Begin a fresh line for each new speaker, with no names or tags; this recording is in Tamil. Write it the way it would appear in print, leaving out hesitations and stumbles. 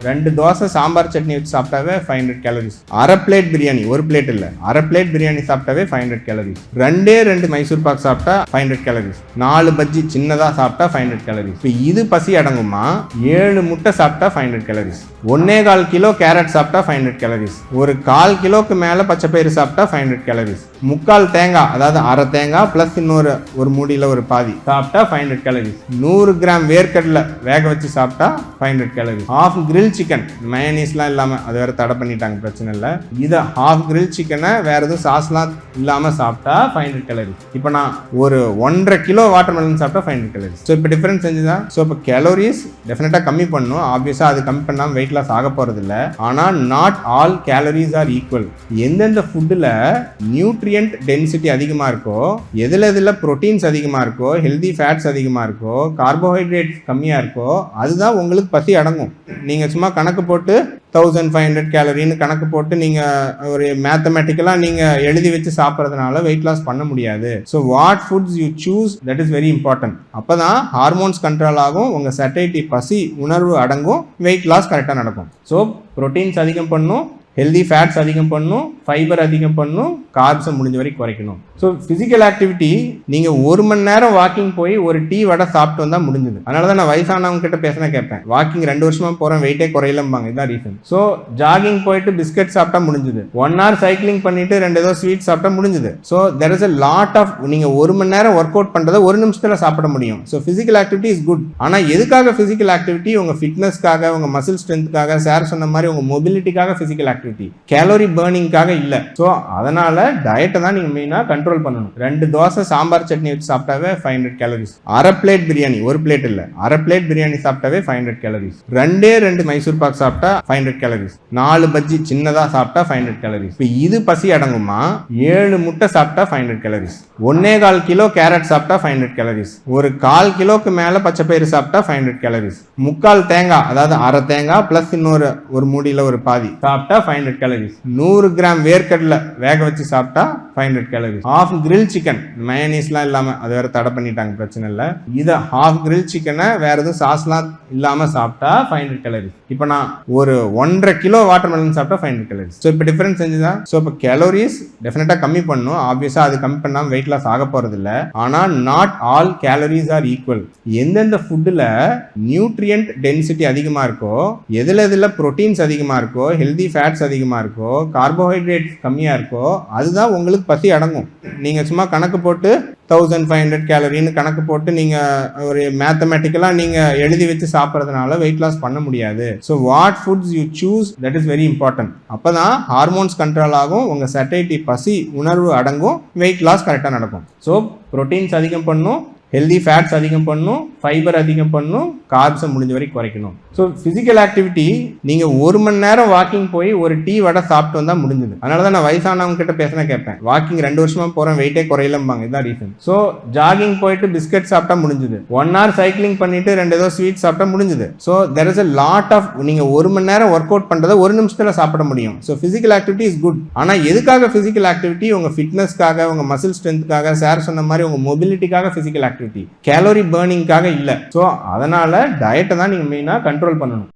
2 தோசை சாம்பார் சட்னி வச்சு சாப்பிட்டாவே 500 கேலரிஸ். அரை பிளேட் பிரியாணி, ஒரு பிளேட் இல்லை, அரை பிளேட் பிரியாணி சாப்பிட்டாவே 500 கேலரிஸ். 2 மைசூர் பாக் சாப்பிட்டா 500 கேலரிஸ். 4 பஜ்ஜி சின்னதாக சாப்பிட்டா 500 கேலரிஸ். இப்போ இது பசி அடங்குமா? 7 முட்டை சாப்பிட்டா 500 கேலரிஸ். 1.25 கிலோ கேரட் சாப்பிட்டா 500 கேலரிஸ். ஒரு 1/4 கிலோக்கு மேலே பச்சைப்பயிறு சாப்பிட்டா 500 கேலரிஸ். 3/4 தேங்காய், அதாவது அரை தேங்காய் பிளஸ் இன்னொரு ஒரு மூடியில் ஒரு பாதி சாப்பிட்டா 500 கேலரிஸ். 100 கிராம் வேர்க்கடலை வேக வச்சு சாப்பிட்டா 500 கேலரிஸ். ஹாஃப் கிரில் சிக்கன், மயனீஸ்லாம் இல்லாமல், அது வேற தடை பண்ணிட்டாங்க, பிரச்சனை இல்லை. இதை ஹாஃப் கிரில் சிக்கனை வேற எதுவும் சாஸ்லாம் இல்லாமல் சாப்பிட்டா 500 கேலரிஸ். இப்போ நான் ஒரு 1.5 கிலோ வாட்டர் மெலன் சாப்பிட்டா 500 கேலரிஸ். ஸோ இப்போ டிஃபரன்ஸ் செஞ்சுதான். ஸோ இப்போ கேலோரிஸ் டெஃபினட்டாக கம்மி பண்ணணும். ஆப்வியஸாக அது கம்மி பண்ணாமல் வெயிட் லாஸ் ஆக போகிறது இல்லை. ஆனால் not all calories are equal. எந்தெந்த ஃபுட்டில் நியூட்ரியன்ட் டென்சிட்டி அதிகமாக இருக்கோ, எதில் ப்ரோட்டீன்ஸ் அதிகமாக இருக்கோ, ஹெல்தி ஃபேட்ஸ் அதிகமாக இருக்கோ, கார்போஹைட்ரேட் கம்மியாக இருக்கோ, அதுதான் உங்களுக்கு பசி அடங்கும். நீங்கள் சும்மா கணக்கு போட்டு 1500 கேலரின்னு கணக்கு போட்டு நீங்கள் ஒரு மேத்தமெட்டிக்கலாக நீங்கள் எழுதி வச்சு சாப்பிட்றதுனால வெயிட் லாஸ் பண்ண முடியாது. So what foods you choose, that is very important. அப்போ தான் ஹார்மோன்ஸ் கண்ட்ரோல் ஆகும், உங்கள் சட்டைட்டி பசி உணர்வு அடங்கும், வெயிட் லாஸ் கரெக்டாக நடக்கும். ஸோ ப்ரோட்டீன்ஸ் அதிகம் பண்ணும், ஹெல்தி ஃபேட்ஸ் அதிகம் பண்ணும், ஃபைபர் அதிகம் பண்ணும், கார்ப்ஸை முடிஞ்ச வரைக்கும் குறைக்கணும். ஸோ ஃபிசிக்கல் ஆக்டிவிட்டி நீங்கள் 1 மணி நேரம் வாக்கிங் போய் ஒரு டீ வடை சாப்பிட்டு வந்தால் முடிஞ்சது. அதனால தான் நான் வயசானவங்க கிட்ட பேசினா கேட்பேன், வாக்கிங் 2 வருஷமாக போகிறேன், வெயிட்டே குறையலம்பாங்க. இதுதான் ரீசன். ஸோ ஜாகிங் போயிட்டு பிஸ்கட் சாப்பிட்டா முடிஞ்சது, 1 hour சைக்கிளிங் பண்ணிட்டு 2 ஏதோ ஸ்வீட் சாப்பிட்டா முடிஞ்சது. So there is a lot of, நீங்கள் 1 மணி நேரம் ஒர்க் அவுட் பண்ணுறதை 1 நிமிஷத்தில் சாப்பிட முடியும். So physical activity is good. ஆனால் எதுக்காக ஃபிசிக்கல் ஆக்டிவிட்டி? உங்கள் ஃபிட்னஸ்க்காக, உங்கள் மசில் ஸ்ட்ரென்த்துக்காக, சார் சொன்ன மாதிரி உங்கள் மொபிலிட்டிக்காக ஃபிசிக்கல் ஆக்டிவிட்டி, கேலோரி பர்னிங்காக இல்லை. ஸோ அதனால டயட்டை தான் நீங்கள் மெயினாக கண்ட்ரோல் பண்ணணும். 2 தோசை சாம்பார் சட்னி வச்சு சாப்பிட்டாவே 500 கேலரிஸ். அரை பிளேட் பிரியாணி, ஒரு பிளேட் இல்லை, அரை பிளேட் பிரியாணி சாப்பிட்டாவே 500 கேலரிஸ். 2 மைசூர் பாக் சாப்பிட்டா 500 கேலரிஸ். 4 பஜ்ஜி சின்னதாக சாப்பிட்டா 500 கேலரிஸ். இப்போ இது பசி அடங்குமா? 7 முட்டை சாப்பிட்டா 500 கேலரிஸ். 1.25 கிலோ கேரட் சாப்பிட்டா 500 கேலரிஸ். ஒரு 1/4 கிலோக்கு மேலே பச்சைப்பயிறு சாப்பிட்டா 500 கேலரிஸ். 3/4 தேங்காய், அதாவது அரை தேங்காய் பிளஸ் இன்னொரு ஒரு மூடியில் ஒரு பாதி சாப்பிட்டா 500 கேலரிஸ். 100 கிராம் வேர்க்கடலை வேக வச்சு சாப்பிட்டா 500 கேலரிஸ். ஹாஃப் கிரில் சிக்கன், மயனீஸ்லாம் இல்லாமல், அது வேற தடை பண்ணிட்டாங்க, பிரச்சனை இல்லை. இதை ஹாஃப் கிரில் சிக்கனை வேற எதுவும் சாஸ்லாம் இல்லாமல் சாப்பிட்டா 500 கேலரிஸ். இப்போ நான் ஒரு 1.5 கிலோ வாட்டர் மெலன் சாப்பிட்டா 500 கேலரிஸ். ஸோ இப்போ டிஃபரன்ஸ் செஞ்சுதான். ஸோ இப்போ கேலோரிஸ் டெஃபினட்டாக கம்மி பண்ணணும். ஆப்வியஸாக அது கம்மி பண்ணாமல் வெயிட் லாஸ் ஆக போகிறது இல்லை. ஆனால் not all calories are equal. எந்தெந்த ஃபுட்டில் நியூட்ரியன்ட் டென்சிட்டி அதிகமாக இருக்கோ, எதில் ப்ரோட்டீன்ஸ் அதிகமாக இருக்கோ, ஹெல்தி ஃபேட்ஸ் அதிகமாக இருக்கோ, கார்போஹைட்ரேட் கம்மியாக இருக்கோ, அதுதான் உங்களுக்கு பசி அடங்கும். நீங்கள் சும்மா கணக்கு போட்டு 1500 கேலரின்னு கணக்கு போட்டு நீங்கள் ஒரு மேத்தமெட்டிக்கலாக நீங்கள் எழுதி வச்சு சாப்பிட்றதுனால வெயிட் லாஸ் பண்ண முடியாது. So what foods you choose, that is very important. அப்போ தான் ஹார்மோன்ஸ் கண்ட்ரோல் ஆகும், உங்கள் சட்டைட்டி பசி உணர்வு அடங்கும், வெயிட் லாஸ் கரெக்டாக நடக்கும். ஸோ ப்ரோட்டீன்ஸ் அதிகம் பண்ணும், ஹெல்தி ஃபேட்ஸ் அதிகம் பண்ணும், ஃபைபர் அதிகம் பண்ணும், கார்ப்ஸை முடிஞ்ச வரைக்கும் குறைக்கணும். ஸோ ஃபிசிக்கல் ஆக்டிவிட்டி நீங்கள் 1 மணி நேரம் வாக்கிங் போய் ஒரு டீ வடை சாப்பிட்டு வந்தால் முடிஞ்சது. அதனால தான் நான் வயசானவங்க கிட்ட பேசினா கேட்பேன், வாக்கிங் 2 வருஷமாக போகிறேன், வெயிட்டே குறையலம்பாங்க. இதுதான் ரீசன். ஸோ ஜாகிங் போயிட்டு பிஸ்கட் சாப்பிட்டா முடிஞ்சது, 1 hour சைக்கிளிங் பண்ணிட்டு 2 ஏதோ ஸ்வீட் சாப்பிட்டா முடிஞ்சது. So there is a lot of, நீங்கள் 1 மணி நேரம் ஒர்க் அவுட் பண்ணுறதை 1 நிமிஷத்தில் சாப்பிட முடியும். So physical activity is good. ஆனால் எதுக்காக ஃபிசிக்கல் ஆக்டிவிட்டி? உங்கள் ஃபிட்னஸ்க்காக, உங்கள் மசில் ஸ்ட்ரென்த்துக்காக, சார் சொன்ன மாதிரி உங்கள் மொபிலிட்டிக்காக ஃபிசிக்கல் ஆக்டிவிட்டி, கேலோரி பர்னிங்காக இல்லை. ஸோ அதனால டயட்டை தான் நீங்கள் மெயினாக கண்ட்ரோல் பண்ணணும்.